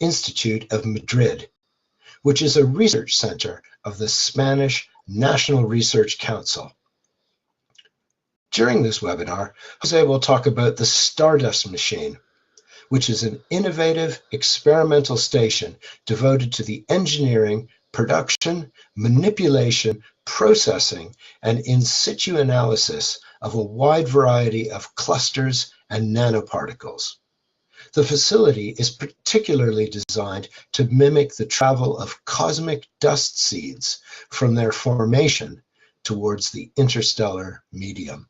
Institute of Madrid, which is a research center of the Spanish National Research Council. During this webinar, Jose will talk about the Stardust Machine, which is an innovative experimental station devoted to the engineering, production, manipulation, processing, and in situ analysis of a wide variety of clusters and nanoparticles. The facility is particularly designed to mimic the travel of cosmic dust seeds from their formation towards the interstellar medium.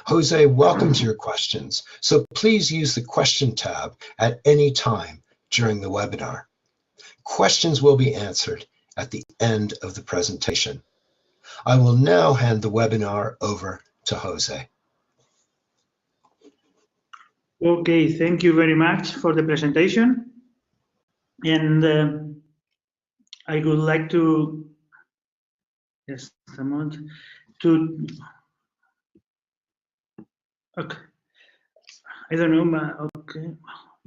Jose welcomes your questions, so please use the question tab at any time during the webinar. Questions will be answered at the end of the presentation. I will now hand the webinar over to Jose. Okay, thank you very much for the presentation. And I would like to, just a moment, okay, I don't know, okay.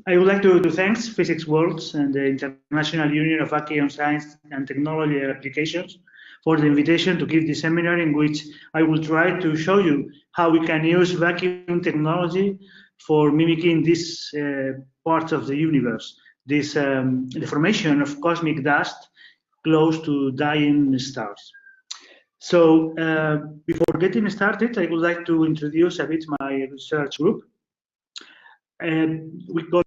I would like to thank Physics Worlds and the International Union of Vacuum Science and Technology Applications for the invitation to give this seminar, in which I will try to show you how we can use vacuum technology for mimicking this part of the universe, this the formation of cosmic dust close to dying stars. So before getting started, I would like to introduce a bit my research group. We call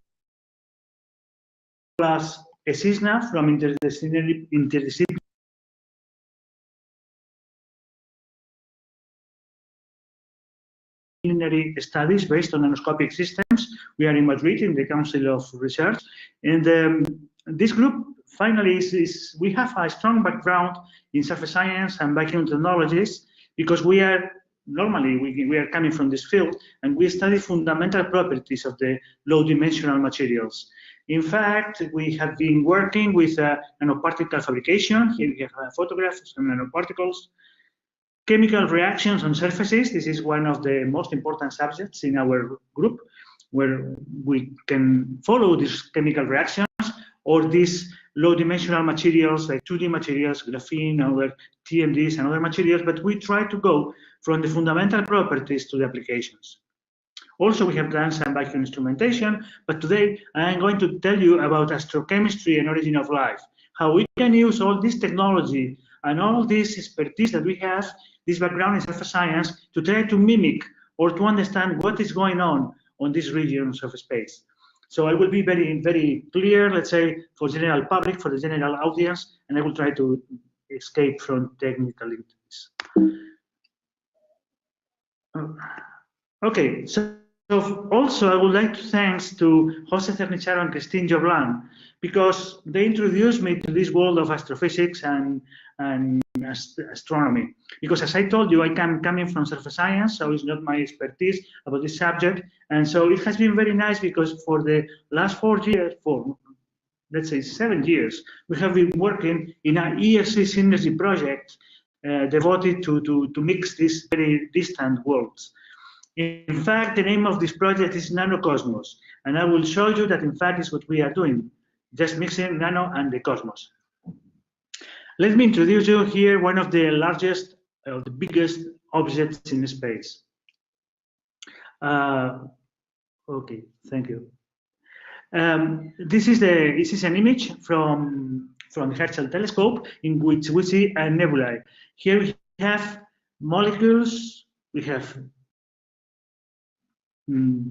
us ESISNA, from Interdisciplinary Studies based on nanoscopic systems. We are in Madrid in the Council of Research, and this group finally we have a strong background in surface science and vacuum technologies, because we are normally we are coming from this field, and we study fundamental properties of the low-dimensional materials. In fact, we have been working with nanoparticle fabrication. Here we have photographs of nanoparticles. Chemical reactions on surfaces. This is one of the most important subjects in our group, where we can follow these chemical reactions or these low-dimensional materials like 2D materials, graphene, or TMDs and other materials, but we try to go from the fundamental properties to the applications. Also, we have done some vacuum instrumentation, but today I am going to tell you about astrochemistry and origin of life, how we can use all this technology and all this expertise that we have, this background in surface science, to try to mimic or to understand what is going on these regions of space. So I will be very, very clear, let's say, for general public, for the general audience, and I will try to escape from technicalities. Okay, so also I would like to thank to Jose Cernicharo and Christine Joblan, because they introduced me to this world of astrophysics and astronomy. Because as I told you, I am coming from surface science, so it's not my expertise about this subject. And so it has been very nice, because for the last 4 years, for let's say 7 years, we have been working in an ESC synergy project devoted to mix these very distant worlds. In fact, the name of this project is Nanocosmos, and I will show you that in fact is what we are doing, just mixing nano and the cosmos. Let me introduce you here one of the largest, the biggest objects in space. Okay, thank you. This is an image from the Herschel telescope, in which we see a nebulae. Here we have molecules, we have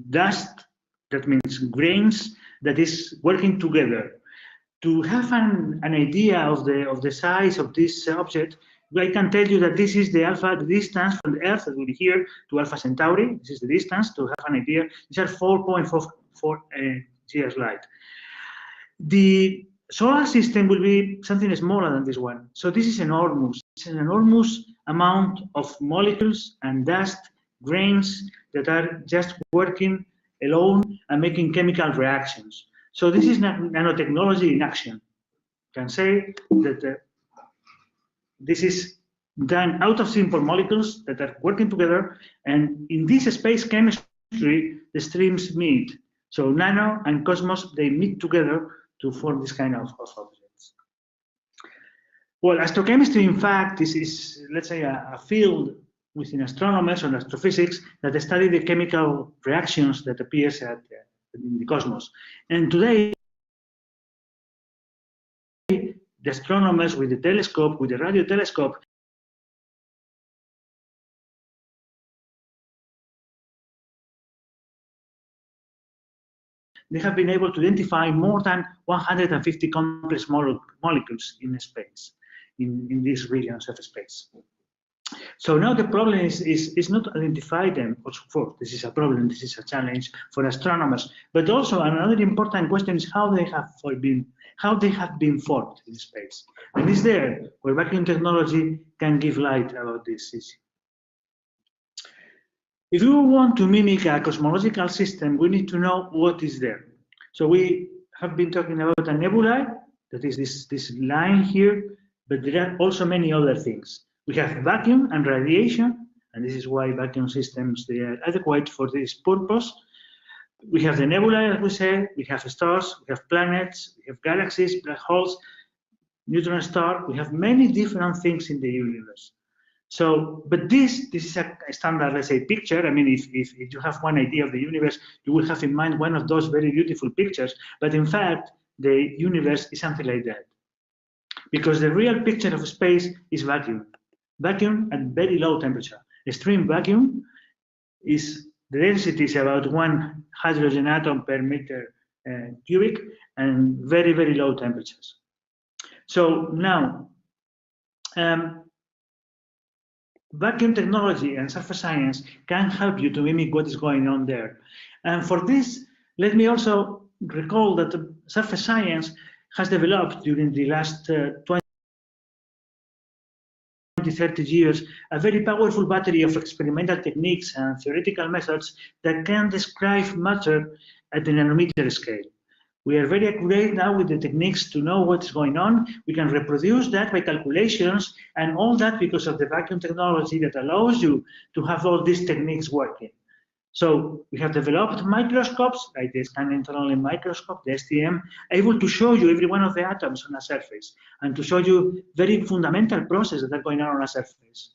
dust, that means grains, that is working together. To have an idea of the size of this object, I can tell you that this is the distance from the Earth, that will be here, to Alpha Centauri. This is the distance, to have an idea. These are 4.44 years light. The solar system will be something smaller than this one. So this is enormous. It's an enormous amount of molecules and dust, grains that are just working alone and making chemical reactions. So this is nanotechnology in action. You can say that this is done out of simple molecules that are working together, and in this space chemistry, the streams meet. So nano and cosmos, they meet together to form this kind of objects. Well, astrochemistry, in fact, is let's say, a field within astronomers or astrophysics that study the chemical reactions that appears in the cosmos. And today, the astronomers with the telescope, with the radio telescope, they have been able to identify more than 150 complex molecules in space, in these regions of space. So now the problem is not identify them. Of course, this is a problem, this is a challenge for astronomers. But also another important question is how they have been formed in space. And it's there where vacuum technology can give light about this issue. If we want to mimic a cosmological system, we need to know what is there. So we have been talking about a nebulae, that is this line here, but there are also many other things. We have vacuum and radiation, and this is why vacuum systems, they are adequate for this purpose. We have the nebulae, as we said, we have stars, we have planets, we have galaxies, black holes, neutron star, we have many different things in the universe. So, but this is a standard, let's say, picture. I mean, if you have one idea of the universe, you will have in mind one of those very beautiful pictures. But in fact, the universe is something like that. Because the real picture of space is vacuum. Vacuum at very low temperature. Extreme vacuum is, the density is about 1 hydrogen atom per meter cubic, and very, very low temperatures. So now, vacuum technology and surface science can help you to mimic what is going on there. And for this, let me also recall that the surface science has developed during the last 20-30 years a very powerful battery of experimental techniques and theoretical methods that can describe matter at the nanometer scale. We are very accurate now with the techniques to know what's going on. We can reproduce that by calculations, and all that because of the vacuum technology that allows you to have all these techniques working. So we have developed microscopes, like the scanning tunneling microscope, the STM, able to show you every one of the atoms on a surface, and to show you very fundamental processes that are going on a surface.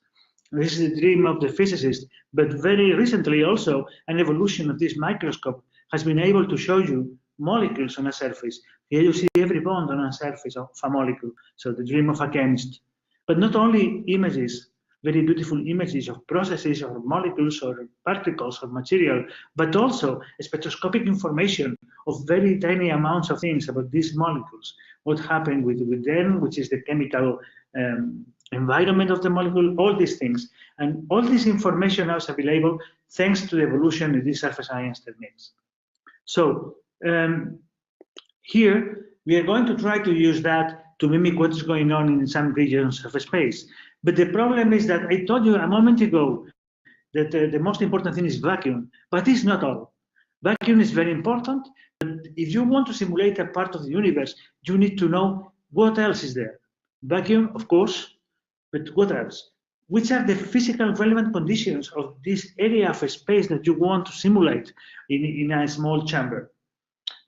This is the dream of the physicist, but very recently also, an evolution of this microscope has been able to show you molecules on a surface. Here you see every bond on a surface of a molecule, so the dream of a chemist. But not only images, very beautiful images of processes or molecules or particles or material, but also spectroscopic information of very tiny amounts of things about these molecules, what happened with them, which is the chemical environment of the molecule, all these things. And all this information now is available thanks to the evolution of these surface science techniques. So here, we are going to try to use that to mimic what is going on in some regions of space. But the problem is that I told you a moment ago that the most important thing is vacuum, but it's not all. Vacuum is very important, but if you want to simulate a part of the universe, you need to know what else is there. Vacuum, of course, but what else? Which are the physical relevant conditions of this area of space that you want to simulate in a small chamber?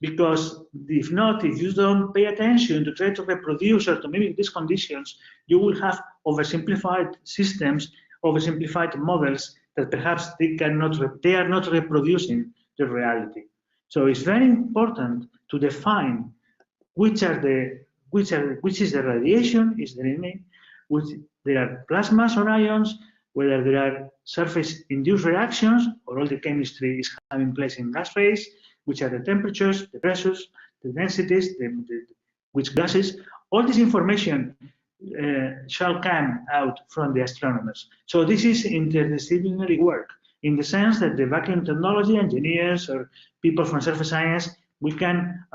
Because if not, if you don't pay attention to try to reproduce or to mimic these conditions, you will have oversimplified systems, oversimplified models that perhaps they are not reproducing the reality. So it's very important to define which is the radiation, is there any, which there are plasmas or ions, whether there are surface-induced reactions, or all the chemistry is having place in gas phase, which are the temperatures, the pressures, the densities, which gases. All this information shall come out from the astronomers. So this is interdisciplinary work, in the sense that the vacuum technology engineers or people from surface science, we can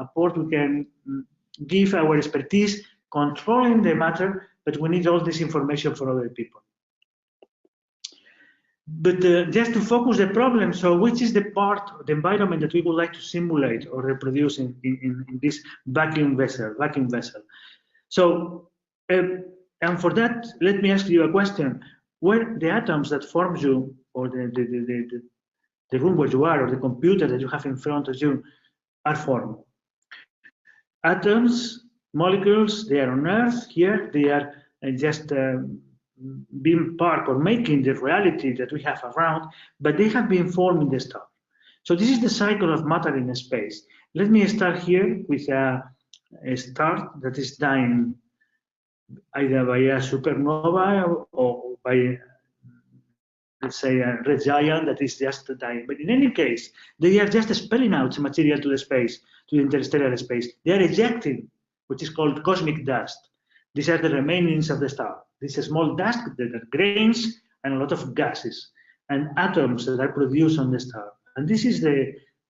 give our expertise controlling the matter, but we need all this information for other people. But just to focus the problem, so which is the part of the environment that we would like to simulate or reproduce in this vacuum vessel? So, and for that, let me ask you a question. Where the atoms that form you, or the room where you are, or the computer that you have in front of you, are formed? atoms, molecules, they are on Earth. Here they are just being part or making the reality that we have around, but they have been formed in the star. So this is the cycle of matter in space. Let me start here with a star that is dying either by a supernova or by, let's say, a red giant that is just dying. But in any case, they are just expelling out material to the space, to the interstellar space. They are ejecting, which is called cosmic dust. These are the remainings of the star. This is small dust that are grains and a lot of gases and atoms that are produced on the star. And this is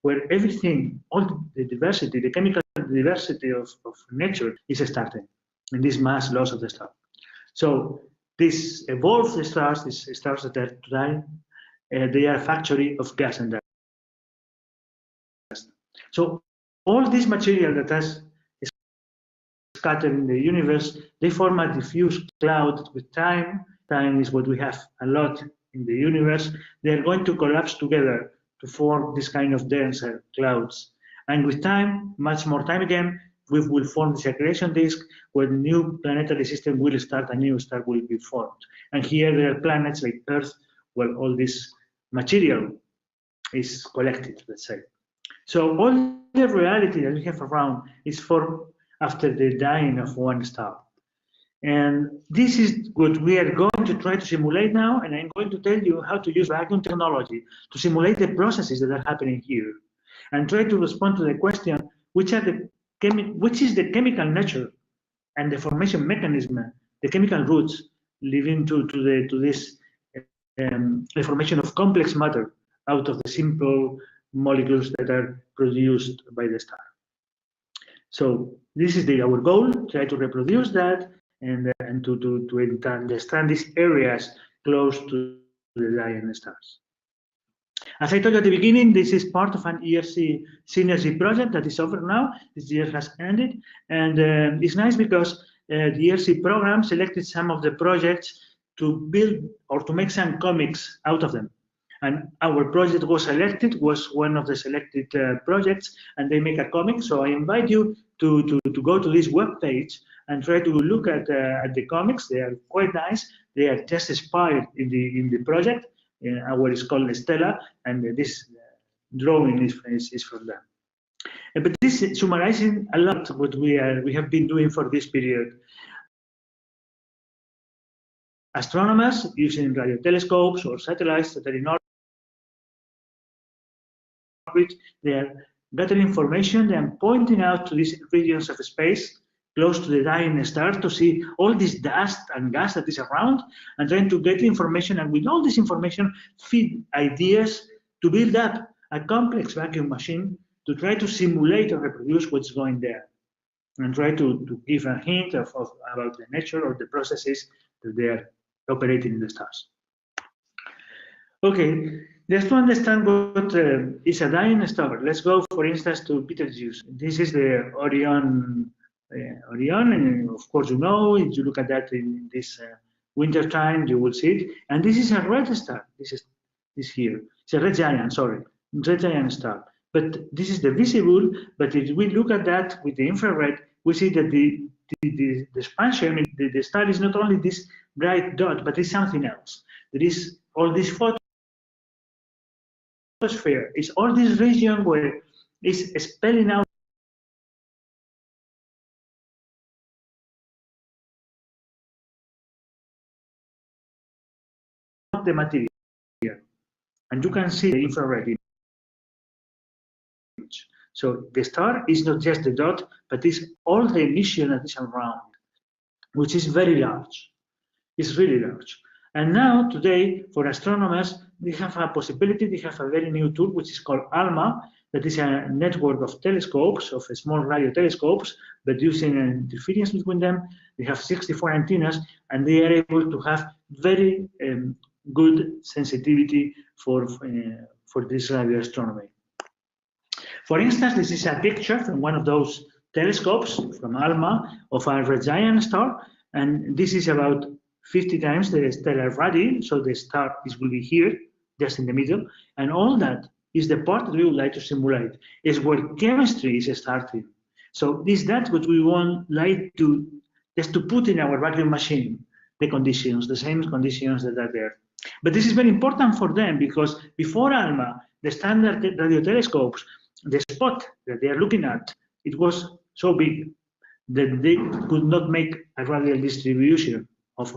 where everything, all the diversity, the chemical diversity of nature is starting in this mass loss of the star. So these evolved stars, these stars that are dying, they are a factory of gas and dust. So all this material that has scattered in the universe, they form a diffuse cloud with time. Time is what we have a lot in the universe. They're going to collapse together to form this kind of denser clouds. And with time, much more time again, we will form this accretion disk where the new planetary system will start, a new star will be formed. And here there are planets like Earth where all this material is collected, let's say. So all the reality that we have around is formed after the dying of one star. And this is what we are going to try to simulate now, and I'm going to tell you how to use vacuum technology to simulate the processes that are happening here, and try to respond to the question, which is the chemical nature and the formation mechanism, the chemical roots leading to this the formation of complex matter out of the simple molecules that are produced by the star. So this is our goal, try to reproduce that and to understand these areas close to the dying stars. As I told you at the beginning, this is part of an ERC synergy project that is over now. This year has ended, and it's nice because the ERC program selected some of the projects to build or to make some comics out of them. And our project was selected, was one of the selected projects, and they make a comic. So I invite you to go to this web page and try to look at the comics. They are quite nice. They are just inspired in the project. Our is called Stella, and this drawing is from them. But this is summarizing a lot what we have been doing for this period. Astronomers using radio telescopes or satellites that are in orbit, they are gathering information and pointing out to these regions of space close to the dying star to see all this dust and gas that is around, and trying to get information, and with all this information feed ideas to build up a complex vacuum machine to try to simulate or reproduce what's going there, and try to give a hint about the nature or the processes that they are operating in the stars. Okay, just to understand what is a dying star, let's go, for instance, to Betelgeuse. This is the Orion, and of course you know, if you look at that in this winter time, you will see it. And this is a red star. This is this here. It's a red giant, sorry, red giant star. But this is the visible. But if we look at that with the infrared, we see that the expansion, the star is not only this bright dot, but it's something else. There is all this photosphere. It's all this region where it's spelling out the material, and you can see the infrared image. So the star is not just the dot, but it's all the emission that is around, which is very large. It's really large. And now, today, for astronomers, they have a possibility, they have a very new tool, which is called ALMA, that is a network of telescopes, of small radio telescopes, but using an interference between them. They have 64 antennas, and they are able to have very good sensitivity for this radio astronomy. For instance, this is a picture from one of those telescopes from ALMA of a red giant star, and this is about 50 times the stellar radius, so the star will be here, just in the middle, and all that is the part that we would like to simulate, is where chemistry is starting. So that's what we want like to just to put in our vacuum machine, the conditions, the same conditions that are there. But this is very important for them because before ALMA, the standard radio telescopes, the spot that they are looking at, it was so big that they could not make a radial distribution of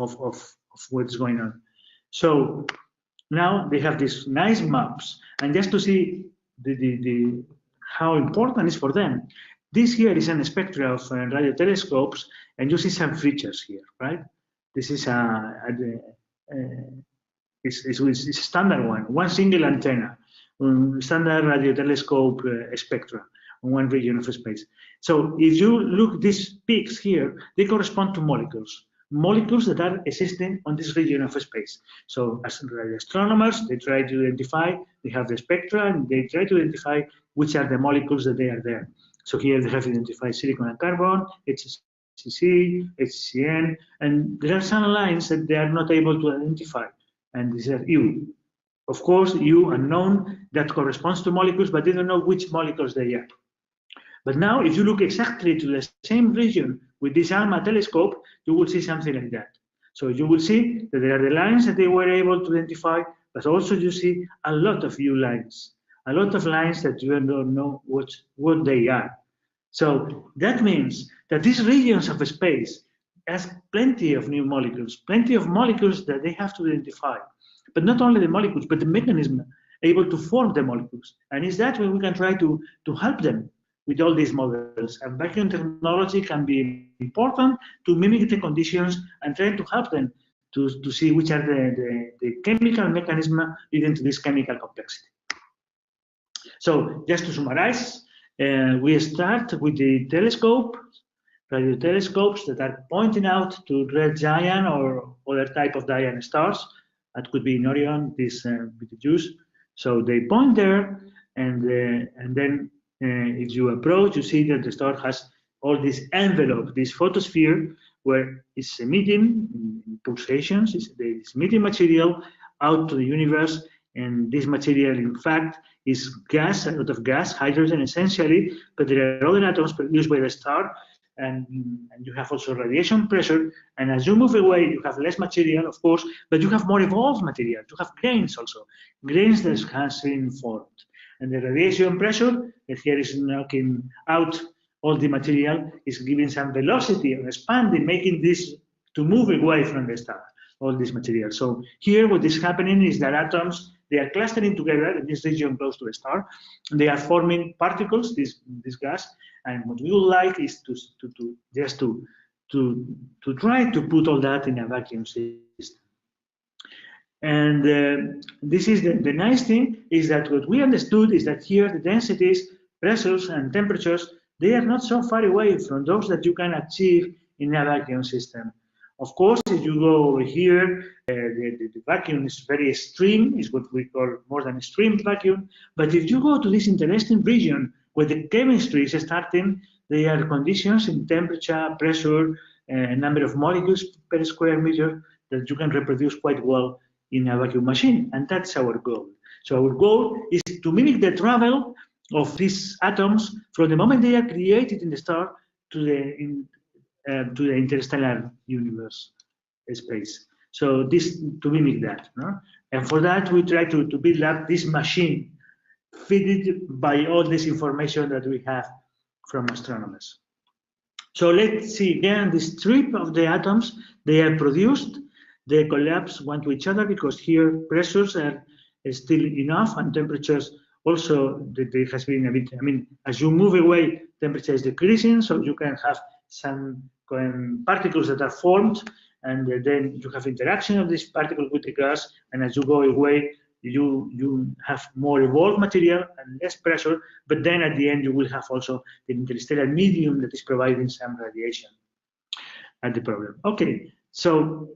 what's going on. So now they have these nice maps, and just to see how important it is for them. This here is a spectra of radio telescopes, and you see some features here, right? This is it's a standard one single antenna, standard radio telescope spectra on one region of space. So if you look these peaks here, they correspond to molecules that are existing on this region of space. So as astronomers, they try to identify, they have the spectra, and they try to identify which are the molecules that they are there. So here they have identified silicon and carbon, HCC, HCN, and there are some lines that they are not able to identify, and these are U. Of course, U unknown, that corresponds to molecules, but they don't know which molecules they are. But now, if you look exactly to the same region with this ALMA telescope, you will see something like that. So you will see that there are the lines that they were able to identify, but also you see a lot of U lines, a lot of lines that you don't know what they are. So that means that these regions of space has plenty of new molecules, plenty of molecules that they have to identify. But not only the molecules, but the mechanism able to form the molecules. And is that when we can try to help them with all these models. And vacuum technology can be important to mimic the conditions and try to help them to see which are the chemical mechanism leading to this chemical complexity. So just to summarize, we start with the telescope, radio telescopes that are pointing out to red giant or other type of giant stars. That could be in Orion, this Betelgeuse. So they point there, and then if you approach, you see that the star has all this envelope, this photosphere, where it's emitting pulsations, it's emitting material out to the universe, and this material, in fact, is gas, a lot of gas, hydrogen essentially, but there are other atoms produced by the star, and you have also radiation pressure, and as you move away, you have less material, of course, but you have more evolved material. You have grains also, grains that has been formed. And the radiation pressure that here is knocking out all the material is giving some velocity and expanding, making this to move away from the star, all this material. So here what is happening is that atoms, they are clustering together in this region close to the star, and they are forming particles, this gas, and what we would like is to try to put all that in a vacuum system. And this is the nice thing is that what we understood is that here the densities, pressures, and temperatures, they are not so far away from those that you can achieve in a vacuum system. Of course, if you go over here, the vacuum is very extreme, is what we call more than extreme vacuum. But if you go to this interesting region where the chemistry is starting, there are conditions in temperature, pressure, number of molecules per square meter that you can reproduce quite well in a vacuum machine, and that's our goal. So our goal is to mimic the travel of these atoms from the moment they are created in the star to the interstellar universe space. So this to mimic that, no? And for that we try to build up this machine fitted by all this information that we have from astronomers. So let's see again the strip of the atoms. They are produced, they collapse one to each other because here pressures are still enough and temperatures also there has been a bit, I mean, as you move away, temperature is decreasing, so you can have some particles that are formed, and then you have interaction of this particle with the gas, and as you go away, you have more evolved material and less pressure, but then at the end you will have also the interstellar medium that is providing some radiation at the problem. Okay, so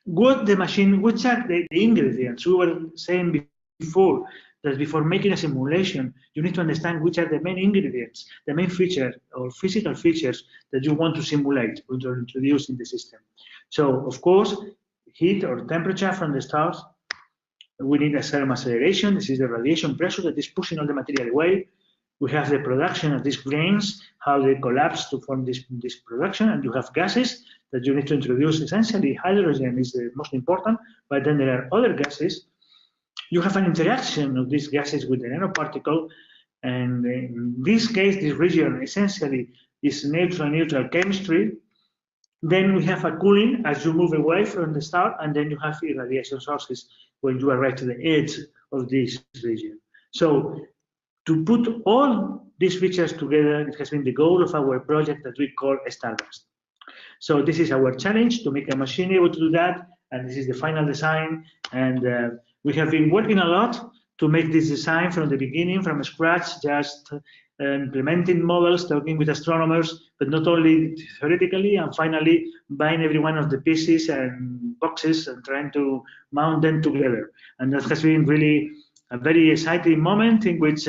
what the machine, which are the ingredients? We were saying before that before making a simulation, you need to understand which are the main ingredients, the main feature or physical features that you want to simulate or to introduce in the system. So, of course, heat or temperature from the stars. We need a certain acceleration. This is the radiation pressure that is pushing all the material away. we have the production of these grains, how they collapse to form this production, and you have gases that you need to introduce. Essentially, hydrogen is the most important, but then there are other gases. You have an interaction of these gases with the nanoparticle, and in this case, this region essentially is neutral chemistry. Then we have a cooling as you move away from the star, and then you have irradiation sources when you arrive to the edge of this region. So to put all these features together, it has been the goal of our project that we call Stardust. So this is our challenge, to make a machine able to do that, and this is the final design. And we have been working a lot to make this design from the beginning, from scratch, just implementing models, talking with astronomers, but not only theoretically, and finally buying every one of the pieces and boxes and trying to mount them together. And that has been really a very exciting moment in which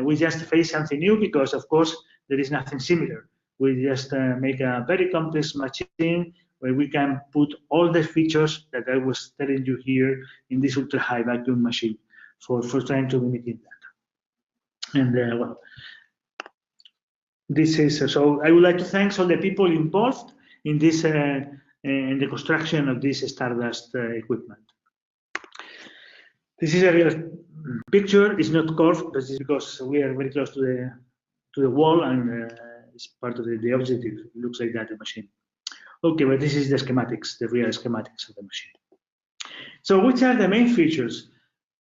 we just face something new, because of course there is nothing similar. We just make a very complex machine where we can put all the features that I was telling you here in this ultra high vacuum machine for trying to mimic that. And well, this is so. I would like to thank all the people involved in this in the construction of this Stardust equipment. This is a real picture. It's not curved, but it's because we are very close to the wall, and it's part of the objective. It looks like that, the machine. Okay, but this is the schematics, the real schematics of the machine. So which are the main features?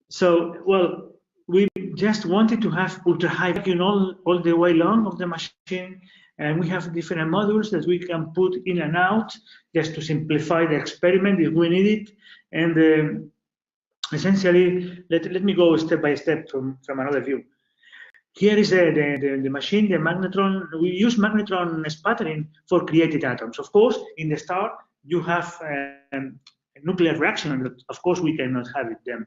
So, well, we just wanted to have ultra high vacuum all the way long of the machine, and we have different modules that we can put in and out just to simplify the experiment if we need it. And essentially, let me go step by step from another view. Here is the machine, the magnetron. We use magnetron sputtering for created atoms. Of course, in the star, you have a nuclear reaction, and of course, we cannot have them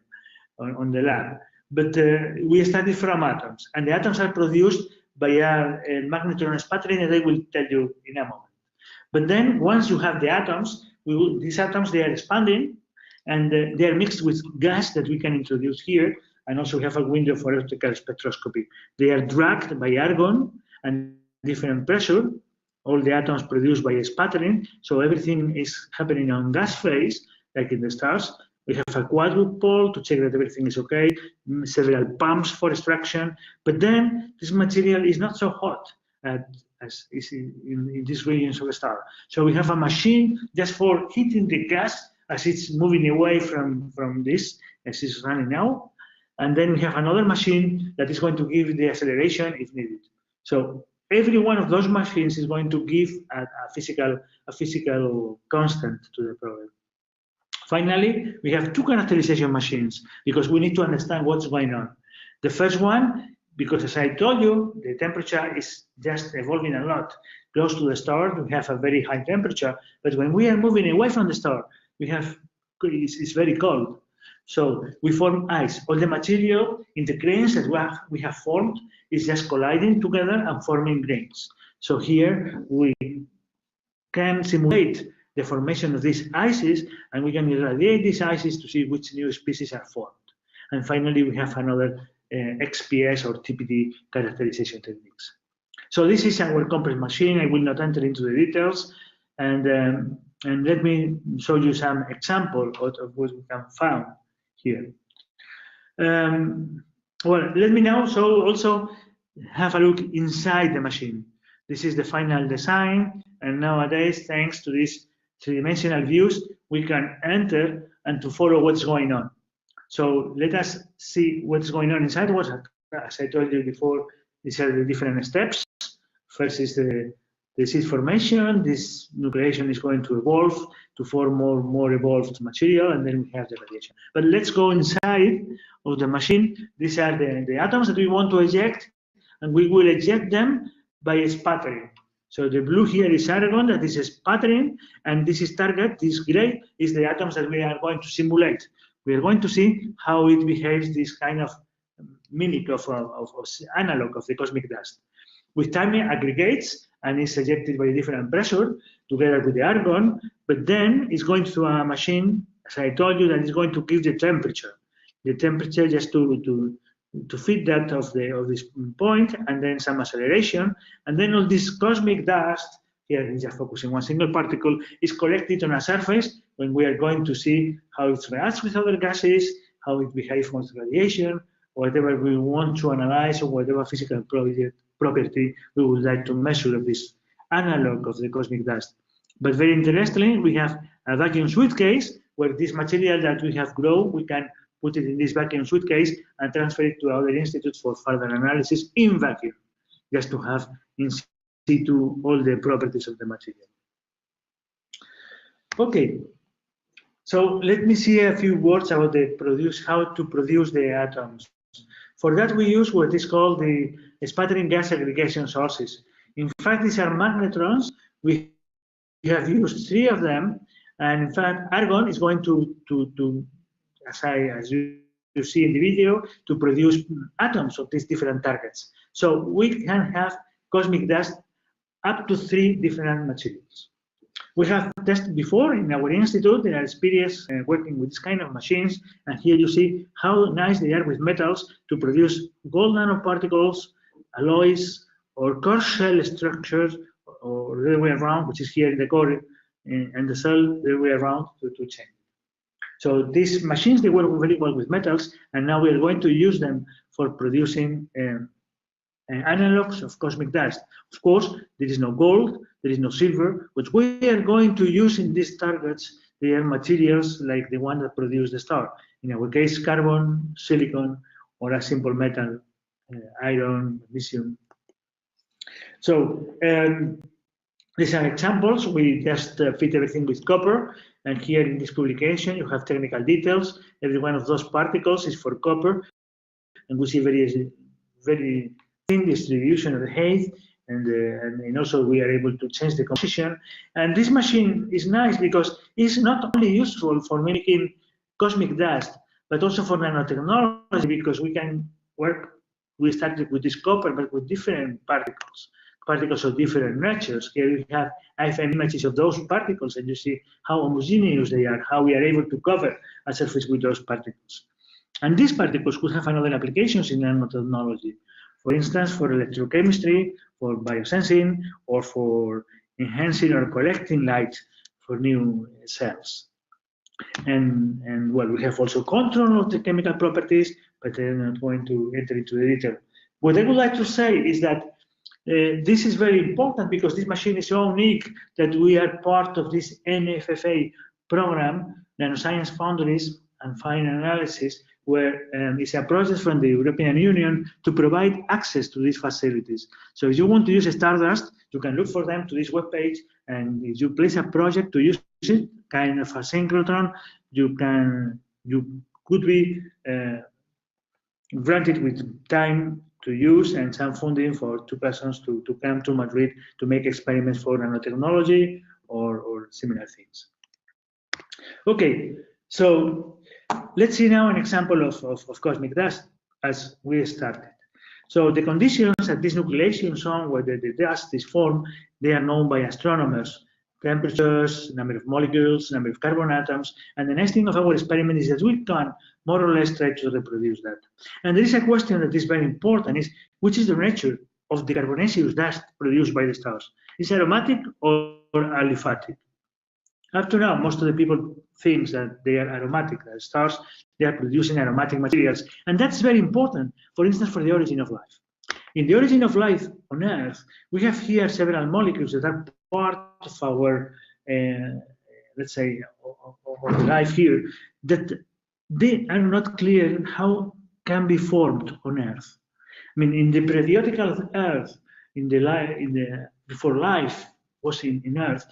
on the lab. But we study from atoms, and the atoms are produced by a magnetron sputtering, and I will tell you in a moment. But then, once you have the atoms, these atoms, they are expanding, and they are mixed with gas that we can introduce here. And also we have a window for optical spectroscopy. They are dragged by argon and different pressure, all the atoms produced by sputtering, so everything is happening on gas phase, like in the stars. We have a quadrupole to check that everything is okay, several pumps for extraction, but then this material is not so hot as is in these regions of the star. So we have a machine just for heating the gas as it's moving away from this, as it's running now. And then we have another machine that is going to give the acceleration if needed. So every one of those machines is going to give a physical constant to the problem. Finally, we have two characterization machines because we need to understand what's going on. The first one, because as I told you, the temperature is just evolving a lot. Close to the star, we have a very high temperature, but when we are moving away from the star, it's very cold. So we form ice. All the material in the grains that we have formed is just colliding together and forming grains. So here we can simulate the formation of these ices, and we can irradiate these ices to see which new species are formed. And finally, we have another XPS or TPD characterization techniques. So this is our complex machine. I will not enter into the details, and let me show you some example of what we can find here. Well, let me now also have a look inside the machine. This is the final design, and nowadays, thanks to these three-dimensional views, we can enter and to follow what's going on. So let us see what's going on inside. As I told you before, these are the different steps. First is the seed formation. This nucleation is going to evolve to form more evolved material, and then we have the radiation. But let's go inside of the machine. These are the atoms that we want to eject, and we will eject them by sputtering. So the blue here is argon that is sputtering, and this is target. This gray is the atoms that we are going to simulate. We are going to see how it behaves, this kind of mimic of analog of the cosmic dust. With time it aggregates and is ejected by a different pressure together with the argon, but then it's going through a machine, as I told you, that is going to give the temperature. The temperature just to to fit that of this point, and then some acceleration, and then all this cosmic dust, here is just focusing one single particle, is collected on a surface when we are going to see how it reacts with other gases, how it behaves with radiation, whatever we want to analyze, or whatever physical property we would like to measure of this analog of the cosmic dust. But very interestingly, we have a vacuum suitcase where this material that we have grown, we can put it in this vacuum suitcase and transfer it to other institutes for further analysis in vacuum, just to have in situ all the properties of the material. Okay, so let me see a few words about how to produce the atoms. For that, we use what is called the sputtering gas aggregation sources. In fact, these are magnetrons. We have used 3 of them, and in fact, argon is going to as you see in the video, to produce atoms of these different targets. So we can have cosmic dust up to 3 different materials. We have tested before in our institute. There are experience working with this kind of machines, and here you see how nice they are with metals to produce gold nanoparticles, alloys, or core shell structures, or the other way around, which is here in the core, and the cell the other way around to change. So these machines, they work very well with metals, and now we are going to use them for producing analogs of cosmic dust. Of course, there is no gold, there is no silver. What we are going to use in these targets, they are materials like the one that produce the star. In our case, carbon, silicon, or a simple metal, iron, magnesium. So these are examples. We just fit everything with copper. And here in this publication, you have technical details. Every one of those particles is for copper. And we see very thin distribution of the height. And also we are able to change the composition. And this machine is nice because it's not only useful for making cosmic dust, but also for nanotechnology, because we can work, we started with this copper, but with different particles of different natures. Here we have IFM images of those particles, and you see how homogeneous they are, how we are able to cover a surface with those particles. And these particles could have another applications in nanotechnology. For instance, for electrochemistry, for biosensing, or for enhancing or collecting light for new cells. And well, we have also control of the chemical properties, but I'm not going to enter into the detail. What I would like to say is that this is very important because this machine is so unique that we are part of this NFFA program, Nanoscience Foundries and Fine Analysis, where it's a process from the European Union to provide access to these facilities. So if you want to use Stardust, you can look for them to this webpage, and if you place a project to use it, kind of a synchrotron, you could be granted with time to use and some funding for 2 persons to come to Madrid to make experiments for nanotechnology or similar things. Okay, so let's see now an example of cosmic dust as we started. So the conditions at this nucleation zone where the dust is formed, they are known by astronomers. Temperatures, number of molecules, number of carbon atoms, and the nice thing of our experiment is that we can more or less try to reproduce that. And there is a question that is very important, is which is the nature of the carbonaceous dust produced by the stars? Is it aromatic or aliphatic? Up to now, most of the people think that they are aromatic, that stars, they are producing aromatic materials. And that's very important, for instance, for the origin of life. In the origin of life on Earth, we have here several molecules that are part of our, let's say, of life here, that they are not clear how can be formed on Earth. I mean, in the periodic of Earth, before life was in Earth,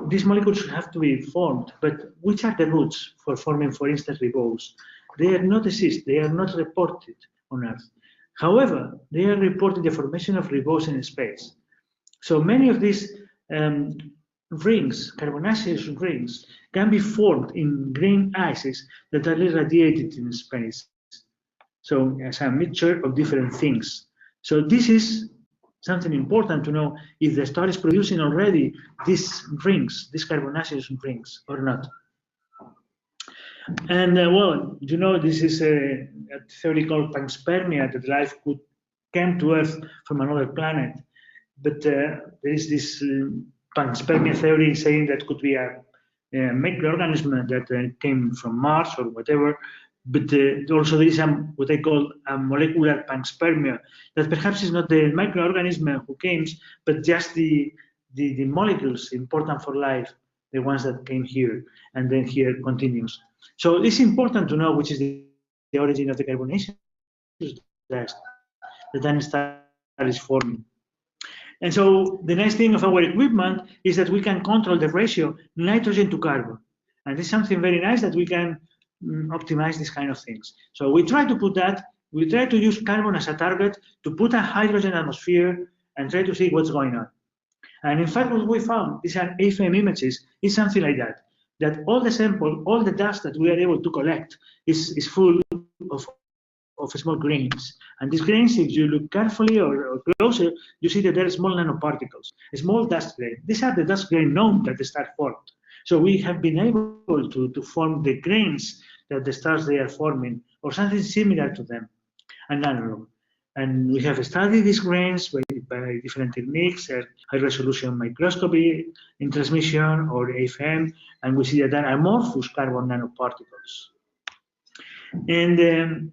these molecules have to be formed, but which are the roots for forming, for instance, ribose? They are not exist, they are not reported on Earth. However, they are reporting the formation of ribose in space. So many of these rings, carbonaceous rings, can be formed in green ices that are irradiated in space. So as a mixture of different things. So this is something important to know if the star is producing already these rings, these carbonaceous rings, or not. And well, you know, this is a theory called panspermia, that life could come to Earth from another planet. But there is this panspermia theory saying that could be a microorganism that came from Mars or whatever. But also there is what I call a molecular panspermia, that perhaps is not the microorganism who came, but just the molecules important for life, the ones that came here, and then here continues. So it's important to know which is the origin of the carbonaceous dust that then star is forming. And so the nice thing of our equipment is that we can control the ratio nitrogen to carbon. And this is something very nice that we can optimize these kind of things. So we try to put that, we try to use carbon as a target to put a hydrogen atmosphere and try to see what's going on. And in fact, what we found, these are AFM images, is something like that all the sample, all the dust that we are able to collect is full of small grains. And these grains, if you look carefully or closer, you see that there are small nanoparticles, small dust grains. These are the dust grains known that the star formed. So we have been able to form the grains that the stars they are forming, or something similar to them, an analog. And we have studied these grains by different techniques, high-resolution microscopy in transmission or AFM, and we see that there are amorphous carbon nanoparticles. And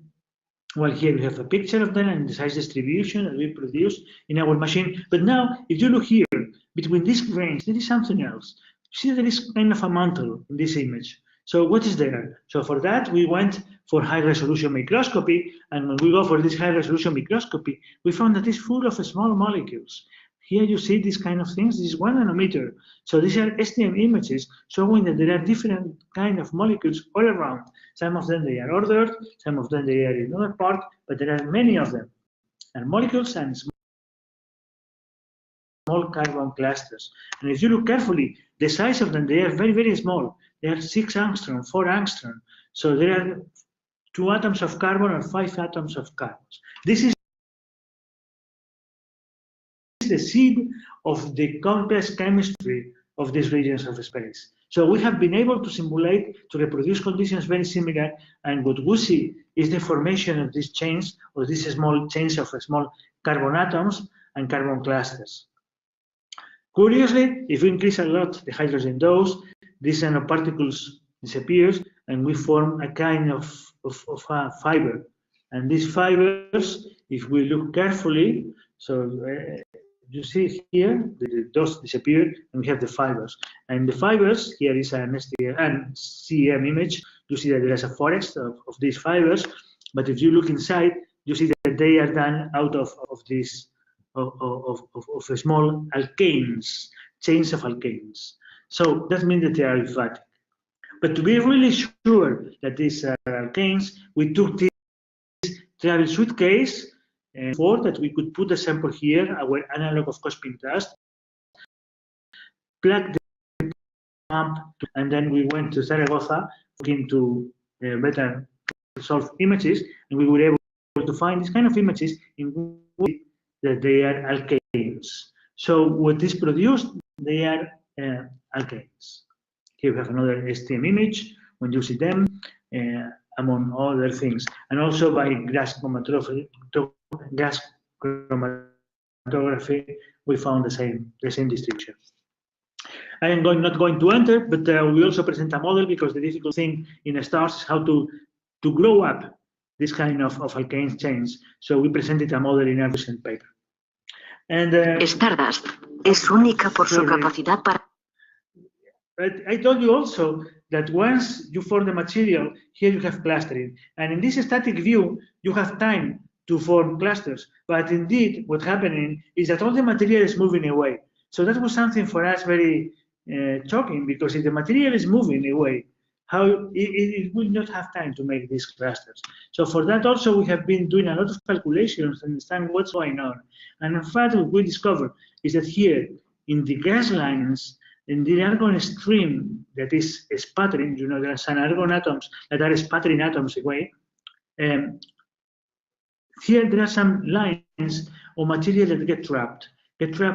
well, here we have a picture of them and the size distribution that we produce in our machine. But now, if you look here, between these grains, there is something else. See, there is kind of a mantle in this image. So what is there? So for that, we went for high-resolution microscopy. And when we go for this high-resolution microscopy, we found that it's full of small molecules. Here you see these kind of things. This is 1 nanometer. So these are STM images showing that there are different kind of molecules all around. Some of them, they are ordered. Some of them, they are in another part. But there are many of them. And molecules and small carbon clusters. And if you look carefully, the size of them, they are very, very small. They are 6 angstrom, 4 angstrom. So there are 2 atoms of carbon or 5 atoms of carbon. This is the seed of the complex chemistry of these regions of space. So we have been able to simulate, to reproduce conditions very similar, and what we see is the formation of these chains, or these small chains of small carbon atoms and carbon clusters. Curiously, if we increase a lot the hydrogen dose, these nanoparticles disappears, and we form a kind of fiber. And these fibers, if we look carefully, so you see here, the dust disappeared, and we have the fibers. And the fibers, here is an STM and CM image. You see that there is a forest of these fibers, but if you look inside, you see that they are done out of these small alkanes, chains of alkanes. So that means that they are aliphatic. But to be really sure that these are alkanes, we took this travel suitcase for that we could put the sample here, our analog of cosmic dust, plug the pump, and then we went to Zaragoza looking to better solve images, and we were able to find this kind of images in which that they are alkanes. So what is produced, they are alkanes. Here we have another STM image when you see them, among other things, and also by gas chromatography, we found the same distribution. I am not going to enter, but we also present a model, because the difficult thing in stars is how to grow up this kind of alkane chains. So we presented a model in a recent paper. And Stardust es única por su capacidad para. I told you also that once you form the material, here you have clustering. And in this static view, you have time to form clusters. But indeed, what's happening is that all the material is moving away. So that was something for us very shocking, because if the material is moving away, how it will not have time to make these clusters. So for that also, we have been doing a lot of calculations to understand what's going on. And in fact, what we discovered is that here, in the gas lines, in the argon stream that is sputtering, you know, there are some argon atoms that are sputtering atoms away. Here there are some lines of material that get trapped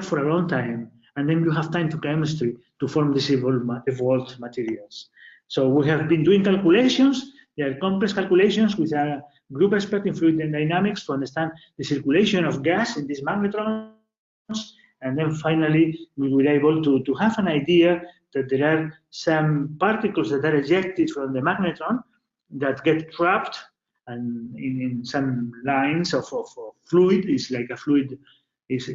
for a long time, and then you have time to chemistry to form these evolved materials. So we have been doing calculations. They are complex calculations with a group expert in fluid dynamics to understand the circulation of gas in these magnetrons. And then finally, we were able to have an idea that there are some particles that are ejected from the magnetron that get trapped and in some lines of fluid. It's like a fluid gets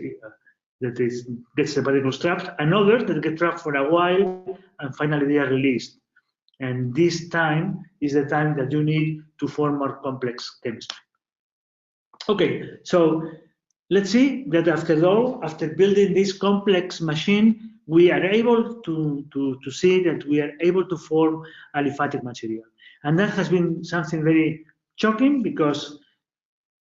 the particles trapped, and others that get trapped for a while, and finally they are released. And this time is the time that you need to form more complex chemistry. Okay, so let's see that after building this complex machine, we are able to see that we are able to form aliphatic material. And that has been something very shocking, because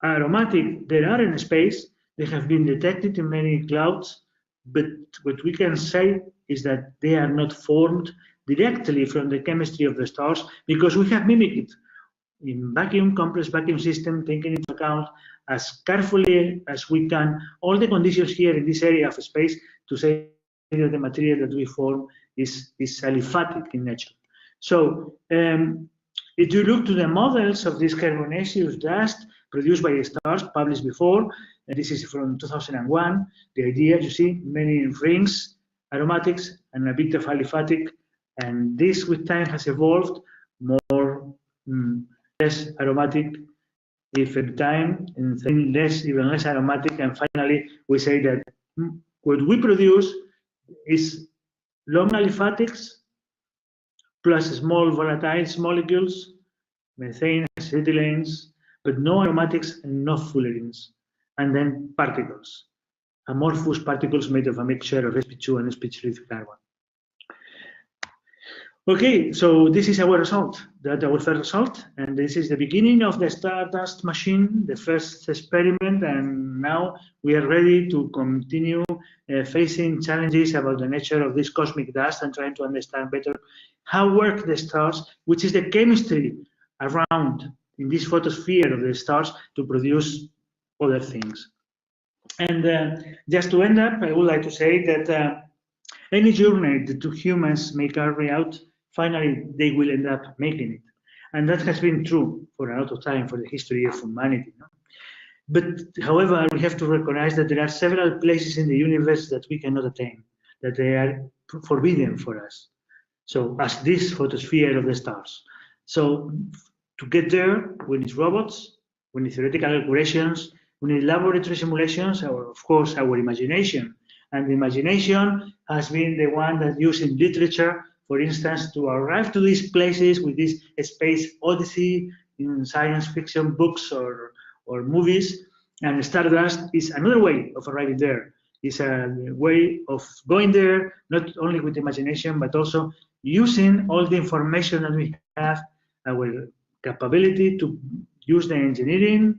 aromatic, they are in space, they have been detected in many clouds, but what we can say is that they are not formed directly from the chemistry of the stars, because we have mimicked it in complex vacuum system, taking into account as carefully as we can all the conditions here in this area of space to say that the material that we form is aliphatic in nature. So if you look to the models of this carbonaceous dust produced by the stars published before, and this is from 2001, the idea, you see, many rings, aromatics, and a bit of aliphatic, and this with time has evolved more less aromatic, if at time, and then even less aromatic, and finally we say that what we produce is long aliphatics plus small volatiles molecules, methane, acetylenes, but no aromatics and no fullerenes, and then particles, amorphous particles made of a mixture of sp2 and sp3 carbon. Okay, so this is our result, our first result, and this is the beginning of the Stardust machine, the first experiment, and now we are ready to continue facing challenges about the nature of this cosmic dust and trying to understand better how work the stars, which is the chemistry around in this photosphere of the stars to produce other things. And just to end up, I would like to say that any journey that two humans may carry out, finally, they will end up making it. And that has been true for a lot of time for the history of humanity. No? But however, we have to recognize that there are several places in the universe that we cannot attain, that they are forbidden for us. So as this photosphere of the stars. So to get there, we need robots, we need theoretical calculations, we need laboratory simulations, or of course, our imagination. And the imagination has been the one that used in literature, for instance, to arrive to these places with this space odyssey in science fiction books or movies. And Stardust is another way of arriving there. It's a way of going there, not only with imagination, but also using all the information that we have, our capability to use the engineering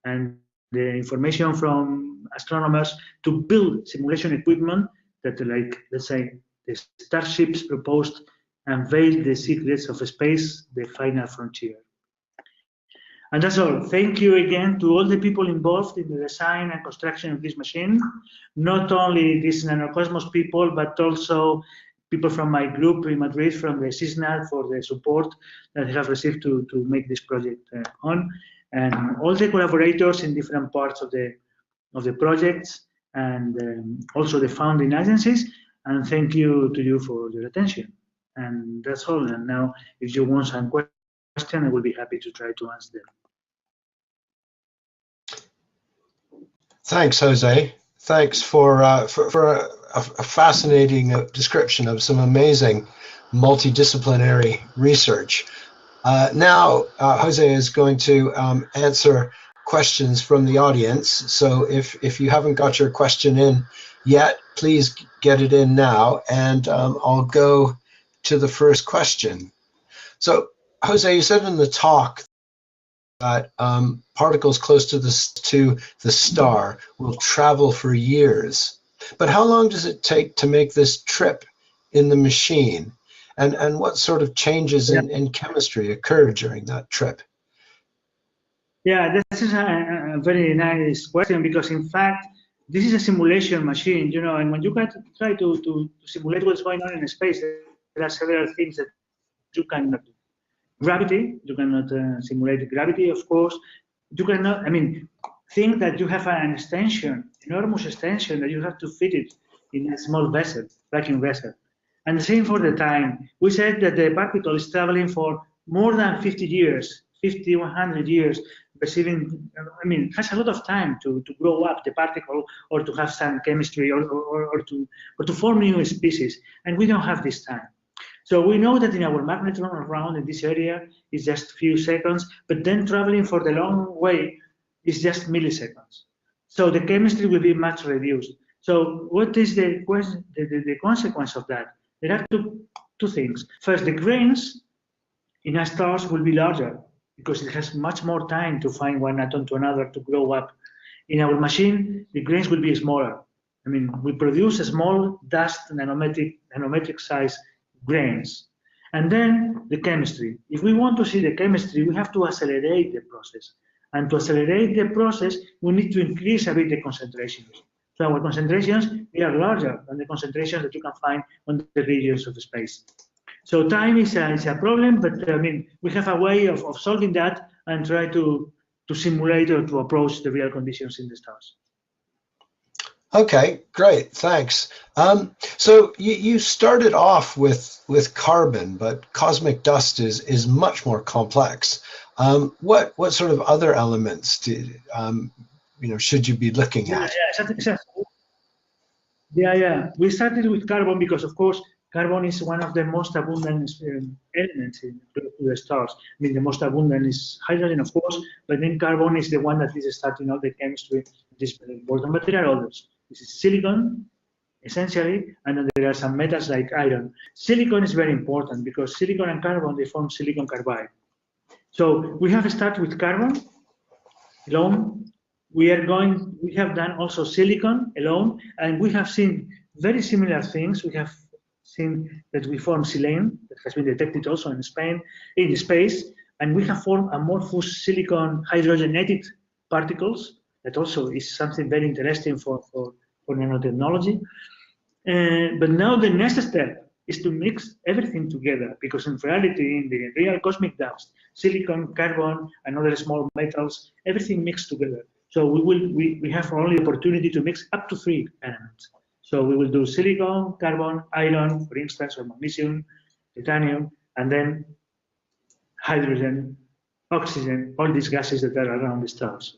and the information from astronomers to build simulation equipment that, like, let's say, the starships proposed unveil the secrets of space, the final frontier. And that's all. Thank you again to all the people involved in the design and construction of this machine, not only these Nanocosmos people, but also people from my group in Madrid, from the CISNAT, for the support that I have received to make this project on, and all the collaborators in different parts of the projects, and also the founding agencies. And thank you to you for your attention. And that's all. And now, if you want some questions, I will be happy to try to answer them. Thanks, Jose. Thanks for a fascinating description of some amazing multidisciplinary research. Now, Jose is going to answer questions from the audience. So if you haven't got your question in yet, please get it in now, and I'll go to the first question. So, Jose, you said in the talk that particles close to the star will travel for years. But how long does it take to make this trip in the machine? And what sort of changes in chemistry occur during that trip? Yeah, this is a very nice question, because in fact, this is a simulation machine, you know, and when you try to simulate what's going on in space, there are several things that you cannot do. Gravity, you cannot simulate gravity, of course. You cannot, I mean, think that you have an extension, enormous extension, that you have to fit it in a small vessel, vacuum vessel. And the same for the time. We said that the particle is traveling for more than 50 years, 50, 100 years, receiving, I mean, it has a lot of time to grow up the particle or to have some chemistry or to form new species. And we don't have this time. So we know that in our magnetron around in this area is just a few seconds, but then traveling for the long way is just milliseconds. So the chemistry will be much reduced. So what is the consequence of that? There are two things. First, the grains in our stars will be larger because it has much more time to find one atom to another to grow up. In our machine, the grains will be smaller. I mean, we produce a small dust nanometric size grains. And then the chemistry. If we want to see the chemistry, we have to accelerate the process. And to accelerate the process, we need to increase a bit the concentrations. So our concentrations, they are larger than the concentrations that you can find on the regions of space. So time is a problem, but I mean, we have a way of solving that and try to simulate or to approach the real conditions in the stars. Okay, great, thanks. So you started off with carbon, but cosmic dust is much more complex. What sort of other elements should you be looking at? Yeah. We started with carbon because, of course, carbon is one of the most abundant elements in the stars. I mean, the most abundant is hydrogen, of course, but then carbon is the one that is starting out the chemistry. This important material, others. This is silicon, essentially, and then there are some metals like iron. Silicon is very important because silicon and carbon, they form silicon carbide. So we have started with carbon alone. We have done also silicon alone, and we have seen very similar things. We have seen that we form silane, that has been detected also in Spain, in space, and we have formed amorphous silicon hydrogenated particles. That also is something very interesting for nanotechnology. But now the next step is to mix everything together, because in reality, in the real cosmic dust, silicon, carbon, and other small metals, everything mixed together. So we have only opportunity to mix up to 3 elements. So we will do silicon, carbon, iron, for instance, or magnesium, titanium, and then hydrogen, oxygen, all these gases that are around the stars.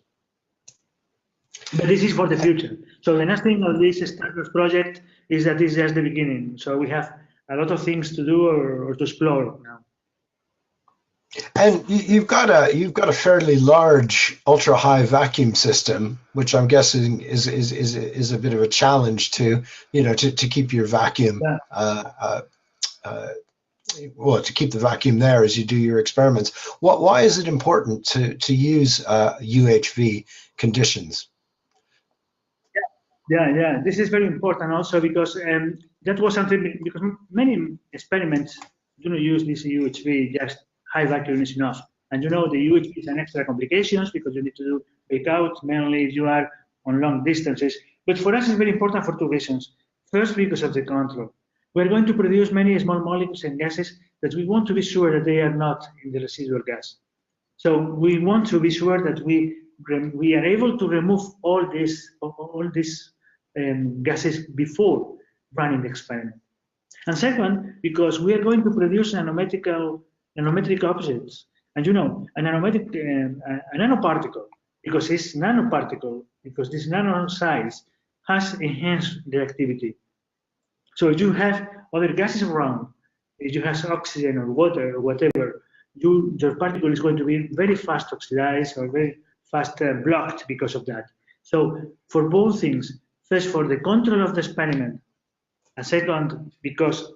But this is for the future. So the next thing of this Stardust project is that this is just the beginning. So we have a lot of things to do or to explore now. And you've got a fairly large ultra high vacuum system, which I'm guessing is a bit of a challenge to keep your vacuum to keep the vacuum there as you do your experiments. Why is it important to use UHV conditions? Yeah. This is very important also because that was something, because many experiments do not use this UHV, just high vacuum is enough. And the UHV is an extra complications because you need to do breakout, mainly if you are on long distances. But for us, it's very important for 2 reasons. First, because of the control. We're going to produce many small molecules and gases that we want to be sure that they are not in the residual gas. So we want to be sure that we are able to remove all these gases before running the experiment. And second, because we are going to produce nanometric objects. And a nanoparticle, because it's nanoparticle, because this nano size has enhanced reactivity. So if you have other gases around, if you have oxygen or water or whatever, your particle is going to be very fast oxidized or very fast blocked because of that. So for both things, first for the control of the experiment, and second, because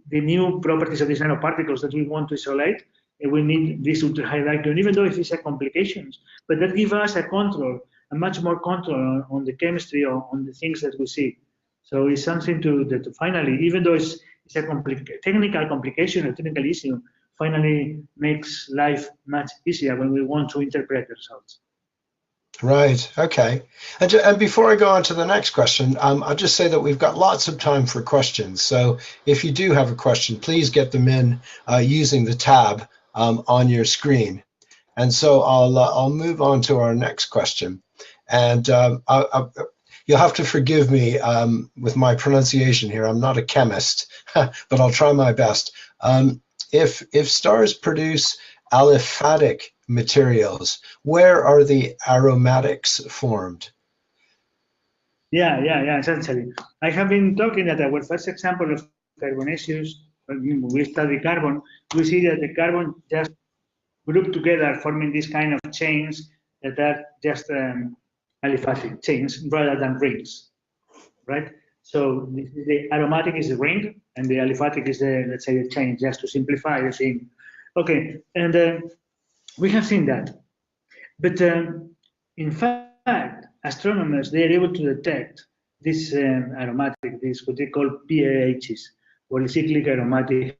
the new properties of these nanoparticles that we want to isolate, we need this ultra high vacuum, even though it's a complications, but that gives us a control, a much more control on the chemistry or on the things that we see. So it's something that finally, even though it's a technical complication, a technical issue, finally makes life much easier when we want to interpret the results. Right. Okay. And before I go on to the next question, I'll just say that we've got lots of time for questions. So if you do have a question, please get them in using the tab on your screen. And so I'll move on to our next question. And you'll have to forgive me with my pronunciation here. I'm not a chemist, but I'll try my best. If stars produce aliphatic materials, where are the aromatics formed? Yeah, essentially. I have been talking that our first example of carbonaceous, when we study carbon, we see that the carbon just grouped together, forming these kind of chains that are just aliphatic chains rather than rings, right? So the aromatic is the ring, and the aliphatic is the, let's say, the chain, just to simplify the thing. Okay, and we have seen that. But in fact, astronomers, they are able to detect this aromatic, this what they call PAHs, polycyclic aromatic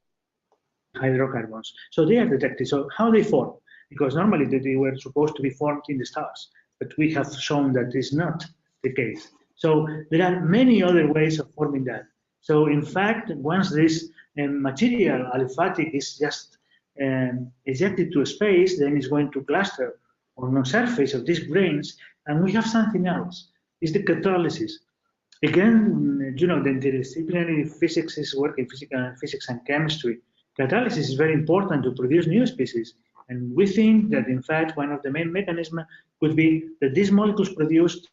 hydrocarbons. So they are detected. So how they form? Because normally they were supposed to be formed in the stars, but we have shown that is not the case. So there are many other ways of forming that. So in fact, once this material aliphatic is just ejected to space, then it's going to cluster on the surface of these grains, and we have something else. It's the catalysis. Again, you know, the interdisciplinary physics is working, physics and chemistry. Catalysis is very important to produce new species. And we think that, in fact, one of the main mechanisms could be that these molecules produced,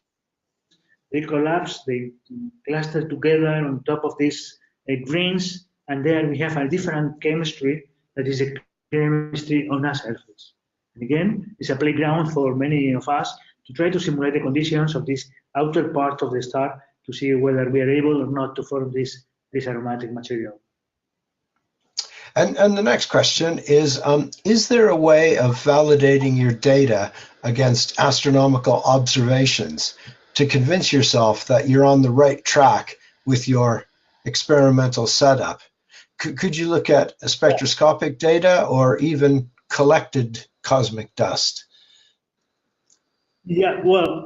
they collapse, they cluster together on top of these grains, and there we have a different chemistry that is a chemistry on a surface. And again, it's a playground for many of us to try to simulate the conditions of this outer part of the star to see whether we are able or not to form this aromatic material. And the next question is there a way of validating your data against astronomical observations to convince yourself that you're on the right track with your experimental setup? Could you look at spectroscopic data or even collected cosmic dust? Yeah, well,